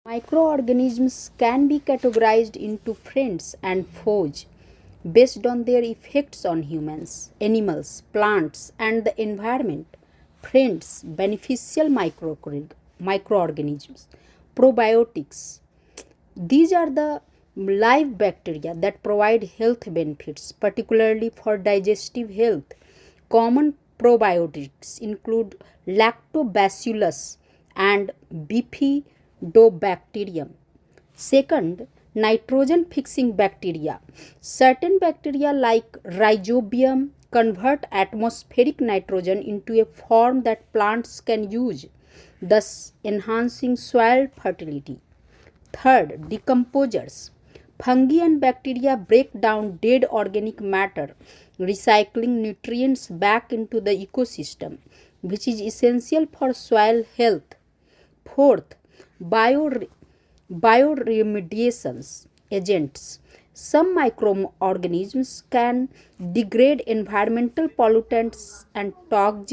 Microorganisms can be categorized into friends and foes based on their effects on humans, animals, plants, and the environment. Friends, beneficial microorganisms, probiotics. These are the live bacteria that provide health benefits, particularly for digestive health. Common probiotics include Lactobacillus and Bifidobacterium. Second, nitrogen fixing bacteria. Certain bacteria like Rhizobium convert atmospheric nitrogen into a form that plants can use, thus enhancing soil fertility. Third, decomposers. Fungi and bacteria break down dead organic matter, recycling nutrients back into the ecosystem, which is essential for soil health. Fourth, bioremediation agents. Some microorganisms can degrade environmental pollutants and toxins